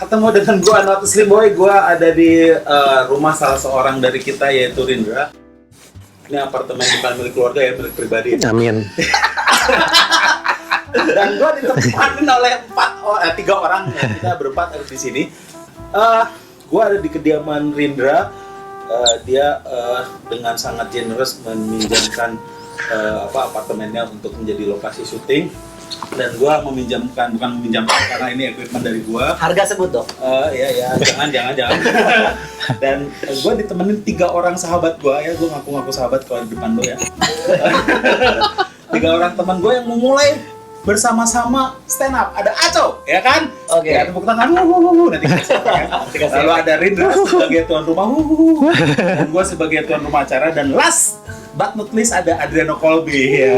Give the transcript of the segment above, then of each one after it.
ketemu dengan gua Not Slim Boy. Gua ada di rumah salah seorang dari kita yaitu Rindra. Ini apartemen bukan milik keluarga ya, milik pribadi. Amin. Dan gua ditempatin oleh 3 orang. Kita berempat ada di sini. Gua ada di kediaman Rindra. Dia dengan sangat generous meminjamkan apartemennya untuk menjadi lokasi syuting. Dan gua bukan meminjamkan karena ini equipment dari gua. Harga sebut dong. Ya, jangan. Dan gua ditemenin 3 orang sahabat gua ya, gua ngaku sahabat kalau di depan lo ya. 3 orang teman gua yang memulai bersama-sama stand up. Ada Aco, ya kan? Oke. Ya, tepuk tangan. Nanti kita lalu ada Rindra sebagai tuan rumah. Dan gua sebagai tuan rumah acara, dan last but not least ada Adriano Colby ya.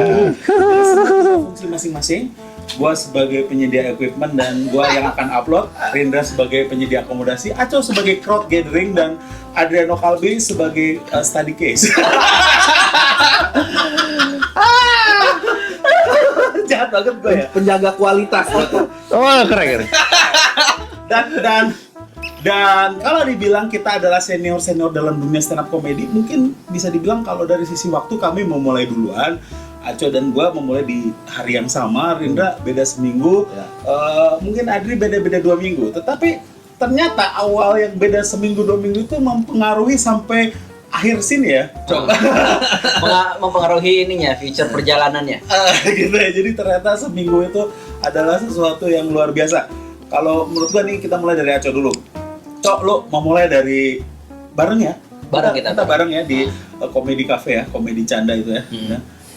Fungsi masing-masing. Gua sebagai penyedia equipment dan gua yang akan upload, Rindra sebagai penyedia akomodasi, Aco sebagai crowd gathering, dan Adriano Colby sebagai study case. Jahat banget gue ya. Penjaga kualitas. Oh, keren. Dan kalau dibilang kita adalah senior dalam dunia stand up comedy, mungkin bisa dibilang kalau dari sisi waktu kami memulai duluan. Aco dan gue memulai di hari yang sama, Rindra beda seminggu, mungkin Adri beda 2 minggu. Tetapi ternyata awal yang beda seminggu 2 minggu itu mempengaruhi sampai akhir scene ya. Mempengaruhi ininya, feature perjalanannya. Gitu ya. Jadi ternyata seminggu itu adalah sesuatu yang luar biasa. Kalau menurut gua nih, kita mulai dari Aco dulu. Cok, lo mau mulai dari bareng ya? Kita bareng ya di Comedy Cafe ya, komedi canda itu ya.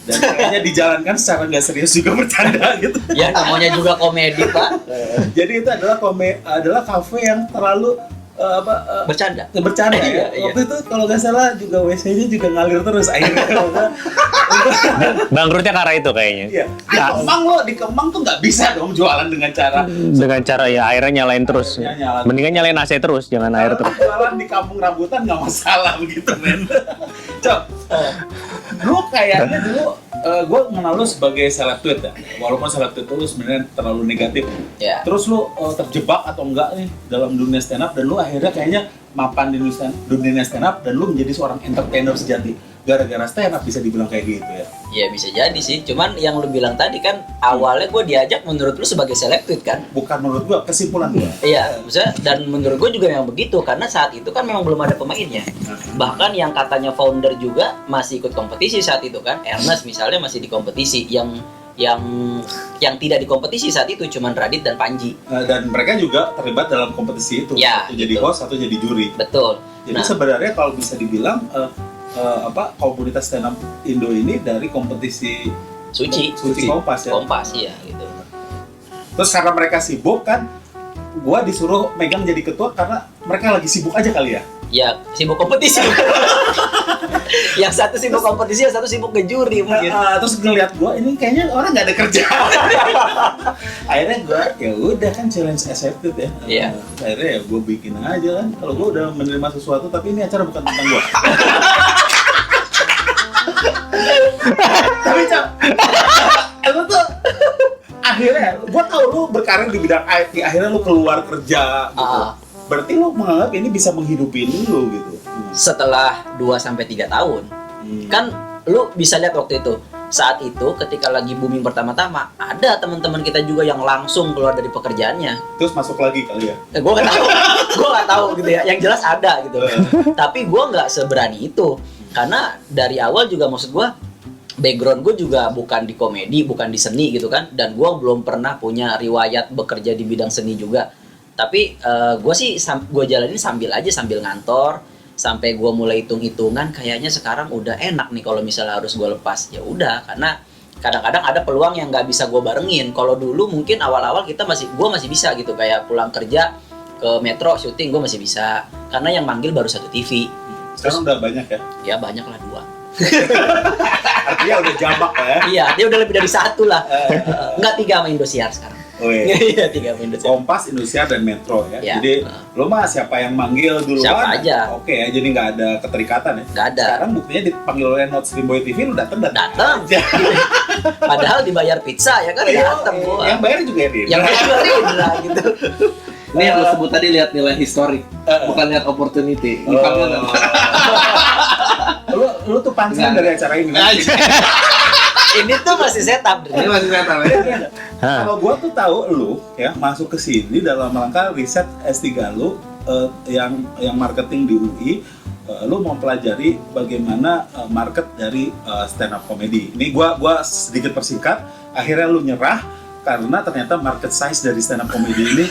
Dan kayaknya dijalankan secara nggak serius juga bercanda gitu. Ya, namanya juga komedi, Pak. Jadi itu adalah cafe yang terlalu bercanda ya. Iya. Waktu itu kalau nggak salah juga WC-nya juga ngalir terus akhirnya. Bangkrutnya karena itu kayaknya. Iya. Di Kemang tuh nggak bisa dong jualan dengan cara Ya airnya nyalain terus. Mendingan nyalain AC terus, jangan air terus. Jualan di kampung rambutan nggak masalah begitu, men. Cok, lu kayaknya dulu gue mengenal lu sebagai seleb tweet ya, walaupun seleb tweet lu sebenarnya terlalu negatif. Yeah. Terus lu terjebak atau enggak nih dalam dunia stand up, dan lu akhirnya kayaknya mapan di dunia stand up, dan lu menjadi seorang entertainer sejati gara-gara stand up, bisa dibilang kayak gitu ya? Iya, bisa jadi sih. Cuman yang lu bilang tadi kan awalnya gue diajak menurut lu sebagai seleb tweet kan? Bukan menurut gue, kesimpulan gue. Iya, maksudnya, dan menurut gue juga memang begitu karena saat itu kan memang belum ada pemainnya. Bahkan yang katanya founder juga masih ikut kompetisi saat itu kan, Ernest misalnya masih di kompetisi, yang tidak di kompetisi saat itu cuman Radit dan Panji. Dan mereka juga terlibat dalam kompetisi itu. Ya, satu jadi host, satu jadi juri. Betul. Jadi sebenarnya kalau bisa dibilang komunitas stand up Indo ini dari kompetisi Suci Kompas ya. Kompas iya gitu. Terus karena mereka sibuk kan, gua disuruh megang jadi ketua karena mereka lagi sibuk aja kali ya. Ya, sibuk kompetisi. Yang satu sibuk kompetisi, yang satu sibuk ke juri mungkin. Terus ngeliat gua, ini kayaknya orang nggak ada kerjaan. Akhirnya gua ya udah kan, challenge accepted ya. Iya. Akhirnya ya gua bikin aja kan. Kalau gua udah menerima sesuatu, tapi ini acara bukan tentang gua. Tapi Cok, lu tuh akhirnya gua tahu lu berkarir di bidang IT, akhirnya lu keluar kerja gitu. Berarti lu menganggap ini bisa menghidupi lu gitu. Setelah 2-3 tahun. Kan lu bisa lihat waktu itu. Saat itu ketika lagi booming pertama-tama, ada teman-teman kita juga yang langsung keluar dari pekerjaannya. Terus masuk lagi kali ya? Gue nggak tahu gitu ya. Yang jelas ada gitu. Tapi gue nggak seberani itu. Karena dari awal juga maksud gue, background gue juga bukan di komedi, bukan di seni gitu kan. Dan gue belum pernah punya riwayat bekerja di bidang seni juga. Tapi gue sih gue jalanin sambil ngantor. Sampai gue mulai hitung-hitungan, kayaknya sekarang udah enak nih kalau misalnya harus gue lepas. Ya udah, karena kadang-kadang ada peluang yang nggak bisa gue barengin. Kalau dulu mungkin awal-awal gue masih bisa gitu, kayak pulang kerja ke Metro syuting gue masih bisa. Karena yang manggil baru 1 TV. Sekarang udah banyak ya? Ya banyak lah, 2. Artinya udah jambak lah ya? Iya, dia udah lebih dari 1 lah. Enggak, 3 sama Indosiar sekarang. Oh iya, 3 sama Indosiar. Kompas, Indosiar, dan Metro ya. Ya. Jadi lo mah siapa yang manggil duluan? Siapa aja. Oke ya, jadi nggak ada keterikatan ya? Nggak ada. Sekarang buktinya dipanggil oleh Not Slim Boy TV, lo dateng Datang. aja. Padahal dibayar pizza ya kan, datang gua. Yang bayar juga ya, Din. Yang bayar Rindra gitu. Ini yang lo sebut tadi lihat nilai historik, bukan lihat opportunity. Ini panggilan. Lu tuh pancing dari acara ini. Ini tuh masih setup. Ini masih setan ya. Kalau gua tuh tahu lu ya masuk ke sini dalam rangka riset S3 lu yang marketing di UI. Lu mau pelajari bagaimana market dari stand up comedy. Ini gua sedikit persingkat, akhirnya lu nyerah karena ternyata market size dari stand up comedy ini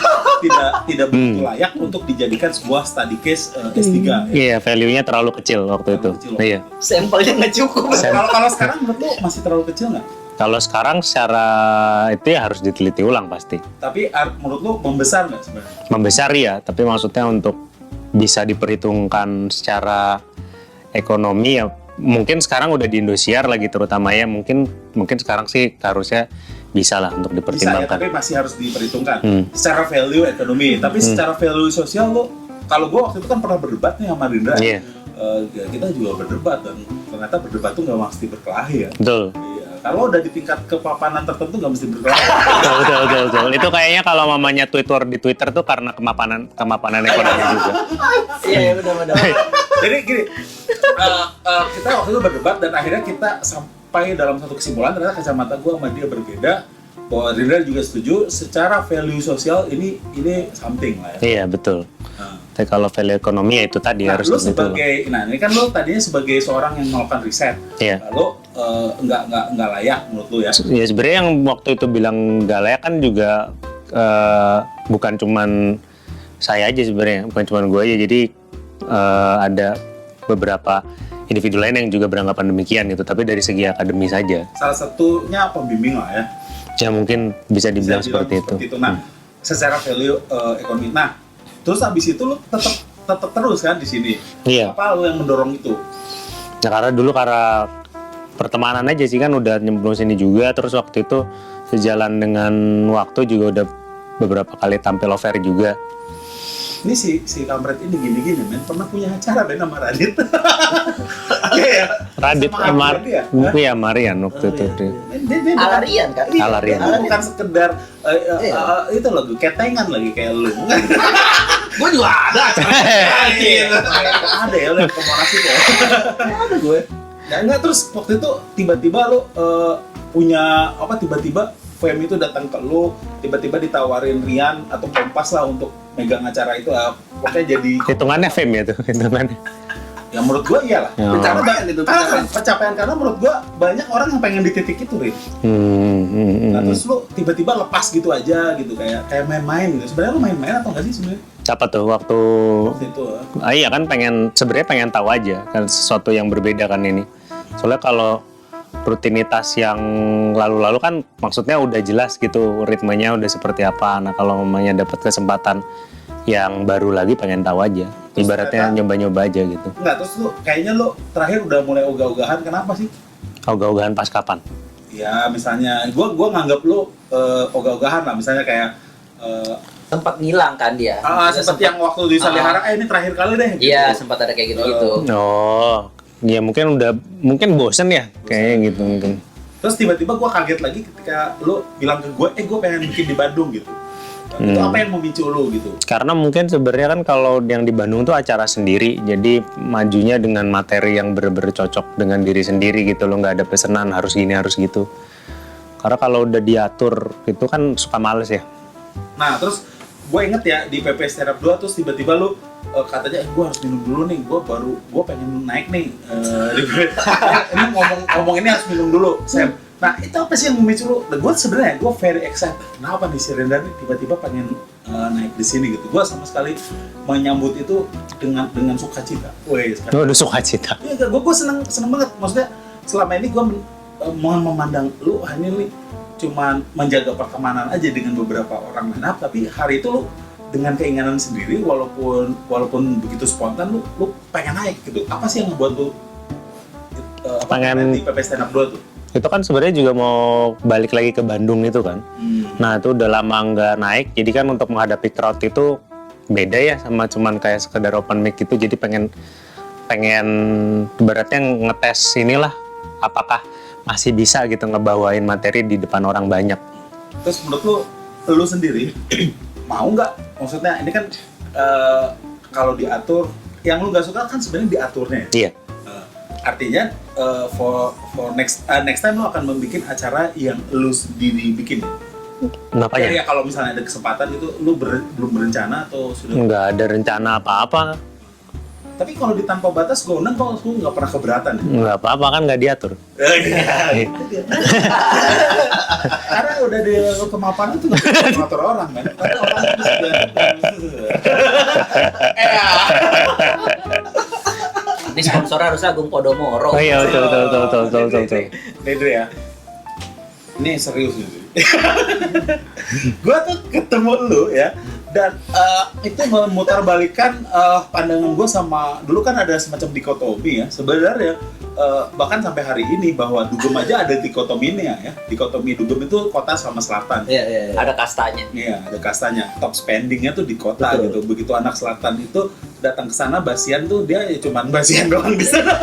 tidak begitu layak untuk dijadikan sebuah study case S3. Iya, value-nya terlalu kecil waktu itu. Kecil. Iya. Sampelnya nggak cukup. Kalau sekarang menurut lu masih terlalu kecil nggak? Kalau sekarang secara itu ya harus diteliti ulang pasti. Tapi menurut lu membesar nggak sebenarnya? Membesar ya, tapi maksudnya untuk bisa diperhitungkan secara ekonomi ya mungkin sekarang udah di Indosiar lagi terutama ya mungkin sekarang sih harusnya bisa lah untuk Bisa ya, dipertimbangkan. tapi masih harus diperhitungkan secara value ekonomi. Tapi secara value sosial lo, kalau gua waktu itu kan pernah berdebat nih sama Rindra. Iya. Kita juga berdebat dan ternyata berdebat tuh nggak mesti berkelahi ya. Betul. Iya. Kalau udah di tingkat kepapanan tertentu nggak mesti berkelahi. betul. Itu kayaknya kalau mamanya di Twitter tuh karena kemapanan ekonomi juga. Iya, benar-benar. Jadi gini, kita waktu itu berdebat dan akhirnya kita sampai dalam satu kesimpulan ternyata kacamata gua sama dia berbeda. Bahwa Rindra juga setuju secara value sosial ini something lah ya. Iya, betul. Tapi kalau value ekonomi ya itu tadi harus lu diteliti ulang. sebagai, ini kan lu tadinya sebagai seorang yang melakukan riset, Iya. lalu nggak layak menurut lu ya? Ya sebenarnya yang waktu itu bilang gak layak kan juga bukan cuman saya aja sebenarnya, bukan cuman gue aja. Jadi ada beberapa individu lain yang juga beranggapan demikian gitu. Tapi dari segi akademis saja. Salah satunya pembimbing lah ya. Ya mungkin bisa dibilang seperti itu. Nah, secara value ekonomi. Nah, terus abis itu lu tetap terus kan di sini. Iya. Apa lu yang mendorong itu? Nah karena dulu karena pertemanan aja sih kan udah nyemplung sini juga. Terus waktu itu sejalan dengan waktu juga udah beberapa kali tampil over juga. Ini si kampret ini gini men, pernah punya acara Ben sama Radit. Iya. Radit Sama Ahmad ya? iya Marian waktu itu. Dia Alarian kan? Iya, Alarian. dia bukan sekedar itu loh, ketengan lagi kayak lu. Gue juga ada acara. Ada ya, udah ke Monas itu. Ada gue. Ya enggak, terus waktu itu tiba-tiba lu punya apa, tiba-tiba Fem itu datang ke lu, tiba-tiba ditawarin Rian atau Kompas lah untuk megang acara itu, pokoknya jadi Hitungannya fame ya tuh, hitungannya. ya menurut gua iyalah. Oh. Pencapaian itu, Pencapaian karena menurut gua banyak orang yang pengen di titik itu, Rin. Nah, terus lu tiba-tiba lepas gitu aja gitu, kayak main-main gitu. Sebenarnya lu main-main atau enggak sih sebenarnya? Apa tuh waktu Itu. iya kan sebenarnya pengen tahu aja kan sesuatu yang berbeda kan ini. Soalnya kalau rutinitas yang lalu-lalu kan maksudnya udah jelas gitu ritmenya udah seperti apa. Nah kalau mamanya dapat kesempatan yang baru lagi pengen tahu aja. Terus Ibaratnya nyoba-nyoba aja gitu. Enggak, terus lu kayaknya lu terakhir udah mulai ogah-ogahan, kenapa sih? Ogah-ogahan pas kapan? Ya misalnya gua nganggap lu ogah-ogahan lah, misalnya kayak Sempat ngilang kan dia. seperti yang waktu di Salihara, ini terakhir kali deh. Iya, gitu. sempat ada kayak gitu-gitu. Oh, ya mungkin bosen ya kayak gitu mungkin. Terus tiba-tiba gue kaget lagi ketika lu bilang ke gue, gue pengen bikin di Bandung gitu. Itu apa yang memicu lu gitu? Karena mungkin sebenarnya kan kalau yang di Bandung tuh acara sendiri, jadi majunya dengan materi yang bener-bener cocok dengan diri sendiri gitu loh, nggak ada pesanan harus gini harus gitu. Karena kalau udah diatur itu kan suka males ya. Nah terus gue inget ya di PP Stand Up 2 terus tiba-tiba lu katanya gue harus minum dulu nih, gue pengen naik nih. Ini ngomong ini harus minum dulu, Sam. Nah itu apa sih yang memicu lu? Dan gue sebenarnya very excited. Kenapa nih si Rendra nih tiba-tiba pengen naik di sini gitu? Gue sama sekali menyambut itu dengan sukacita. Udah suka cita. Iya, gue seneng banget. Maksudnya selama ini gue memandang lu ini nih cuman menjaga pertemanan aja dengan beberapa orang line up, tapi hari itu lu dengan keinginan sendiri walaupun begitu spontan lu pengen naik gitu. Apa sih yang membuat lu pengen di PP Stand Up 2 tuh? Itu kan sebenarnya juga mau balik lagi ke Bandung itu kan. Nah itu udah lama nggak naik, jadi kan untuk menghadapi crowd itu beda ya sama cuman kayak sekedar open mic gitu. Jadi pengen ibaratnya ngetes inilah apakah masih bisa gitu ngebawain materi di depan orang banyak. Terus menurut lu sendiri mau nggak? Maksudnya ini kan kalau diatur, yang lu nggak suka kan sebenarnya diaturnya. Iya. Artinya for next time lu akan membuat acara yang lu sendiri bikin. Kenapanya? Ya kalau misalnya ada kesempatan itu lu belum berencana atau sudah? Nggak ada rencana apa-apa. Tapi kalau di Tanpa Batas gue undang kok lu nggak pernah keberatan ya? Nggak apa-apa kan nggak diatur. Karena udah di kemapanan itu nggak bisa mengatur orang kan? Karena orang itu sudah. Ini sponsor harusnya Agung Podomoro. Oh iya betul. Dede ya. Ini serius nih. Gue tuh ketemu lu ya, dan itu memutarbalikkan pandangan gue sama dulu kan ada semacam dikotomi ya sebenarnya, bahkan sampai hari ini bahwa Dugem aja ada dikotominya ya. Dikotomi Dugem itu kota sama selatan. Iya. Ada kastanya. Iya, ada kastanya. Top spendingnya tuh di kota. Betul. Gitu. Begitu anak selatan itu datang ke sana, basian tuh dia ya cuman basian doang di sana.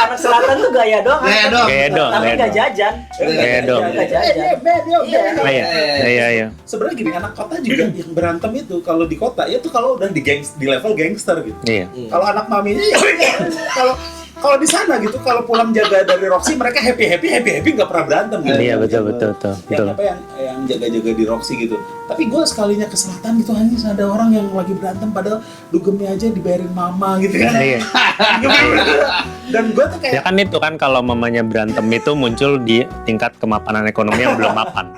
Anak selatan tuh gaya doang. Tapi nggak jajan. Gaya doang. Nggak jajan. Iya. Sebenarnya gini, anak kota juga yang berantem itu kalau di kota itu kalau udah di level gangster gitu. Iya. Kalau anak maminya kalau di sana gitu, kalau pulang jaga dari Roxy mereka happy nggak pernah berantem gitu. Iya betul. Yang jaga-jaga di Roxy gitu. Tapi gue sekalinya ke selatan gitu, hanya ada orang yang lagi berantem padahal dugemnya aja dibayarin mama gitu kan. Iya. Dan gue tuh kayak Ya kan itu kan kalau mamanya berantem itu muncul di tingkat kemapanan ekonomi yang belum mapan.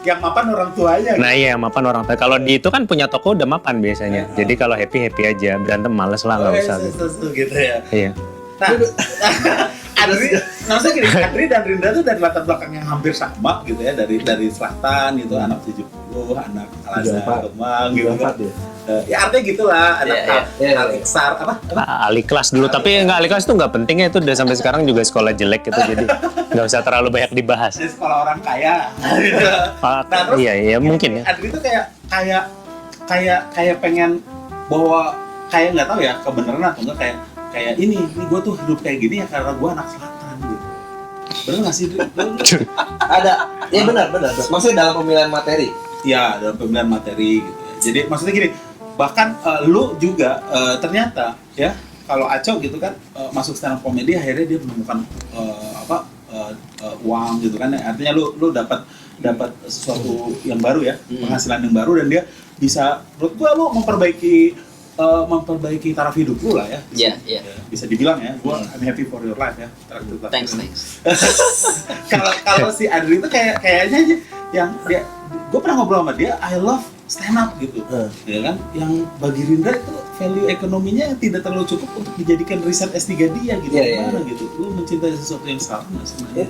yang mapan orang tuanya. Nah iya mapan orang tua. Kalau di itu kan punya toko udah mapan biasanya. Jadi kalau happy aja, berantem males lah nggak usah. Gitu ya. Iya. Nah, maksudnya gini, Adri dan Rinda tuh dari latar belakang yang hampir sama gitu ya, dari selatan gitu, anak 70, anak Al-Azhar, Kemang gitu kan. Ya artinya gitulah, anak Aliksar, apa? Ali kelas dulu, tapi nggak ali kelas itu nggak penting ya, itu udah sampai sekarang juga sekolah jelek gitu, jadi nggak usah terlalu banyak dibahas. Di sekolah orang kaya. Gitu. Nah, terus iya mungkin ya. Adri tuh kayak pengen bahwa kayak nggak tahu ya kebenaran atau enggak, kayak ini gue tuh hidup kayak gini ya karena gue anak selatan gitu. Bener nggak sih? Ada. Ya benar. Maksudnya dalam pemilihan materi. Ya, dalam pemilihan materi gitu ya. Jadi maksudnya gini, bahkan lu juga ternyata ya kalau Aco gitu kan masuk stand up comedy, akhirnya dia menemukan uang gitu kan. Artinya lu dapat sesuatu yang baru ya, penghasilan yang baru, dan dia bisa, menurut gua lu memperbaiki taraf hidup lu lah ya. Iya. Bisa dibilang ya, gua I'm happy for your life ya. Thanks. Kalau si Adri itu kayaknya aja yang dia, gue pernah ngobrol sama dia, I love stand up gitu, ya kan? Yang bagi Rindra itu value ekonominya tidak terlalu cukup untuk dijadikan riset S3 dia gitu. Gimana gitu? Lu mencintai sesuatu yang salah nggak sebenarnya?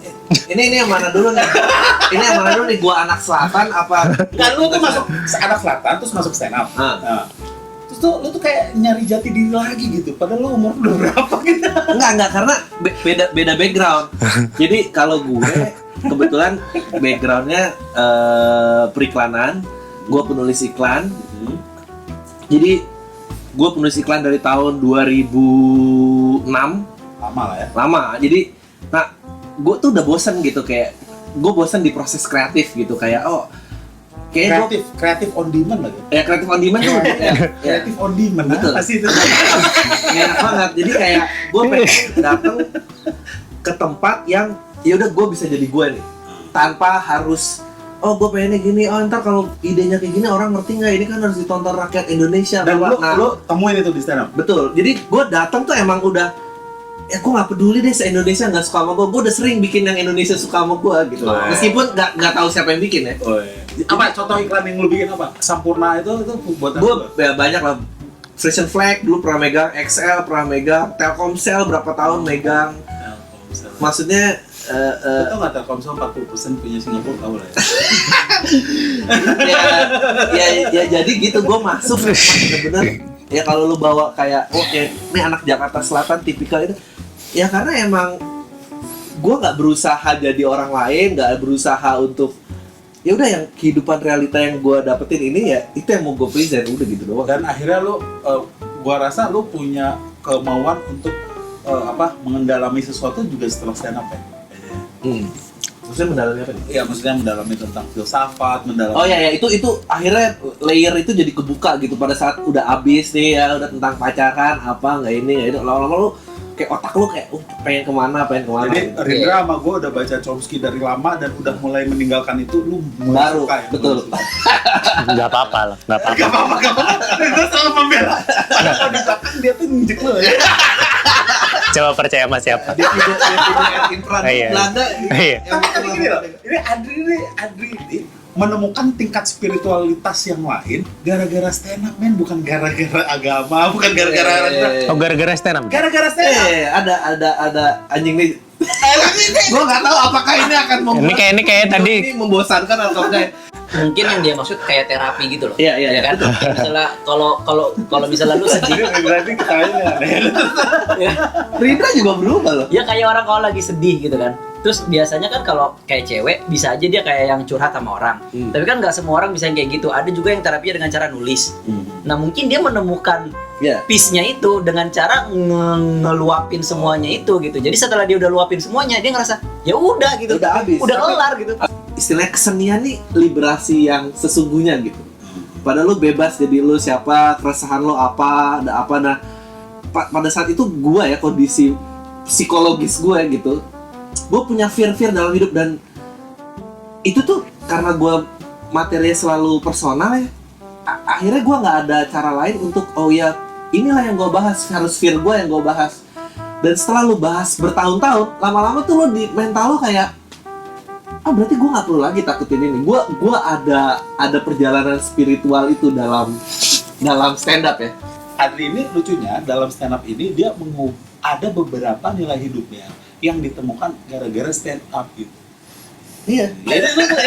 Ini yang mana dulu nih? Ini yang mana dulu nih? Gua anak selatan apa? Kan lu tuh masuk anak selatan terus masuk stand up. Nah, terus lu tuh kayak nyari jati diri lagi gitu. Padahal lu umur udah berapa gitu? Enggak, karena beda background. Jadi kalau gue kebetulan backgroundnya periklanan, gue penulis iklan. Jadi gue penulis iklan dari tahun 2006. Lama lah ya. Lama. Jadi, nah, gue tuh udah bosan gitu, kayak gue bosan di proses kreatif gitu, kayak kreatif on demand lagi. Ya kreatif on demand tuh. Kreatif on demand. Betul. Pasti itu. Enak banget. Jadi kayak gue pengen datang ke tempat yang ya udah gue bisa jadi gue nih, tanpa harus gue pengennya gini, ntar kalau idenya kayak gini orang ngerti nggak, ini kan harus ditonton rakyat Indonesia. Dan lu temuin itu di stand up? Betul. Jadi gue datang tuh emang udah, gue nggak peduli deh se-Indonesia nggak suka sama gue udah sering bikin yang Indonesia suka sama gue gitu. Meskipun nggak tahu siapa yang bikin ya. Apa contoh iklan yang lu bikin apa? Sampurna itu buatan gue banyak lah. Fresh and Flag dulu pernah megang, XL pernah megang, Telkomsel berapa tahun megang. Maksudnya tau nggak Telkomsel 40% punya Singapura, tahu lah ya. ya jadi gitu, gue masuk bener-bener ya. Kalau lu bawa kayak ini anak Jakarta Selatan tipikal itu ya, karena emang gue nggak berusaha jadi orang lain, nggak berusaha untuk ya udah yang kehidupan realita yang gue dapetin ini ya itu yang mau gue present, udah gitu doang. Dan akhirnya lu gue rasa lu punya kemauan untuk mengendalami sesuatu juga setelah stand up ya. Maksudnya mendalami apa nih? Ya maksudnya mendalami tentang filsafat, mendalami. Oh ya itu akhirnya layer itu jadi kebuka gitu pada saat udah abis nih ya, udah tentang pacaran apa nggak ini nggak itu, lama-lama lu kayak otak lu kayak pengen kemana Jadi gitu. Rindra sama gue udah baca Chomsky dari lama dan udah mulai meninggalkan itu, lu mulai Baru, suka ya. betul. Nggak apa-apa lah, nggak apa-apa. Gak apa-apa. Rindra selalu membela. Padahal kalau di belakang dia tuh nginjek lu ya. Coba percaya sama siapa? Dia tidak infrared Iya. Belanda. Iya. Tapi gini loh, ini Adri ini menemukan tingkat spiritualitas yang lain gara-gara stand up, men, bukan gara-gara agama, bukan gara-gara Oh, gara-gara stand up. gara-gara stand up. Ada anjing nih. Gua nggak tahu apakah ini akan membuat Ini kayak tadi ini membosankan atau enggak. Mungkin yang dia maksud kayak terapi gitu loh. Iya, Ya kan? Kayak misalnya kalau misalnya lu sedih, Berarti ketawanya aneh. ya, Rindra juga berubah loh. ya kayak orang kalau lagi sedih gitu kan. Terus biasanya kan kalau kayak cewek bisa aja dia kayak yang curhat sama orang. Tapi kan nggak semua orang bisa yang kayak gitu. Ada juga yang terapinya dengan cara nulis. Nah mungkin dia menemukan Iya. peace-nya itu dengan cara ngeluapin semuanya itu gitu. Jadi setelah dia udah luapin semuanya, dia ngerasa ya udah gitu. Udah habis. Udah kelar gitu. Istilahnya kesenian nih liberasi yang sesungguhnya gitu. Padahal lu bebas jadi lu siapa, keresahan lu apa, ada apa. Nah, pada saat itu gua ya kondisi psikologis gue gitu, gue punya fear dalam hidup dan itu tuh karena gue materinya selalu personal ya. Akhirnya gue nggak ada cara lain untuk oh ya inilah yang gue bahas, harus fear gue yang gue bahas. Dan setelah lu bahas bertahun-tahun, lama-lama tuh lo di mental lo kayak berarti gue nggak perlu lagi takutin ini. Gue ada perjalanan spiritual itu dalam stand up ya. Adri ini lucunya dalam stand up ini dia ada beberapa nilai hidupnya yang ditemukan gara-gara stand up gitu. Iya. Ya,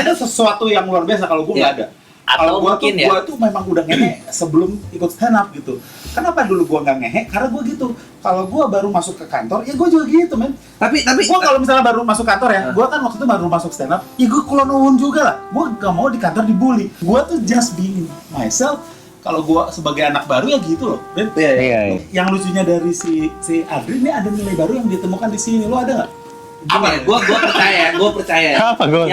itu sesuatu yang luar biasa kalau gue nggak ada. Atau Kalau gua mungkin tuh, gua tuh memang udah ngehe sebelum ikut stand up gitu. Kenapa dulu gua nggak ngehe? Karena gua gitu. Kalau gua baru masuk ke kantor, ya gua juga gitu, men. Tapi Gua kalau misalnya baru masuk kantor ya, gua kan waktu itu baru masuk stand up, ya gua kulon juga lah. Gua gak mau di kantor dibully. Gua tuh just being myself. Kalau gua sebagai anak baru ya gitu loh. Dan Iya. yang lucunya dari si Adri ini ada nilai baru yang ditemukan di sini. Lo ada nggak? apa ya? Gue percaya. Apa gue?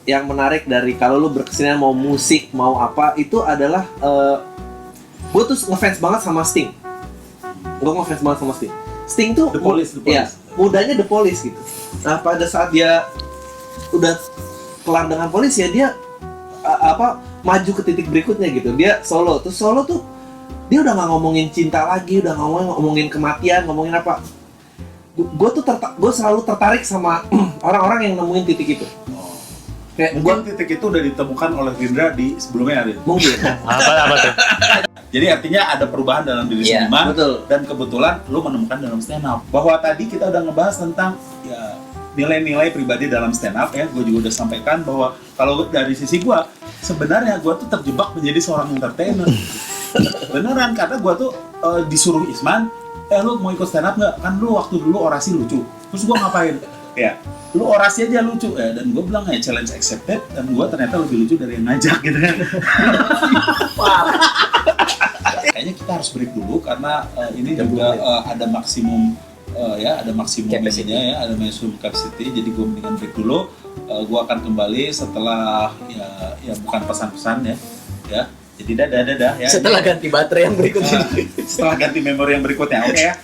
Yang menarik dari kalau lu berkesenian mau musik mau apa itu adalah gue tuh ngefans banget sama Sting. Sting tuh The Police. Ya, mudanya The Police gitu. Nah pada saat dia udah kelar dengan Police ya dia maju ke titik berikutnya gitu. Dia solo tuh dia udah nggak ngomongin cinta lagi, udah ngomongin kematian, ngomongin apa. Gue selalu tertarik sama orang-orang yang nemuin titik itu. Kayak Mungkin titik itu udah ditemukan oleh Rindra di sebelumnya Adri. mungkin. Apa tuh? Jadi artinya ada perubahan dalam diri Iya, seniman betul. dan kebetulan lu menemukan dalam stand up. Bahwa tadi kita udah ngebahas tentang ya nilai-nilai pribadi dalam stand up ya. Gue juga udah sampaikan bahwa kalau dari sisi gue sebenarnya gue tuh terjebak menjadi seorang entertainer. Beneran karena gue tuh disuruh Isman, lu mau ikut stand up nggak? Kan lu waktu dulu orasi lucu. Terus gue ngapain? Ya, lu orasi aja lucu ya. Dan gue bilang ya challenge accepted. Dan gue ternyata lebih lucu dari yang ngajak gitu kan. Kayaknya kita harus break dulu karena ini juga ada maksimum ada maksimum Capacity. ininya ya, ada maximum capacity. Jadi gue mendingan break dulu. Gue akan kembali setelah ya bukan pesan-pesan ya. Jadi dadah ya. Setelah ganti baterai yang berikutnya. Setelah ganti memori yang berikutnya, oke ya.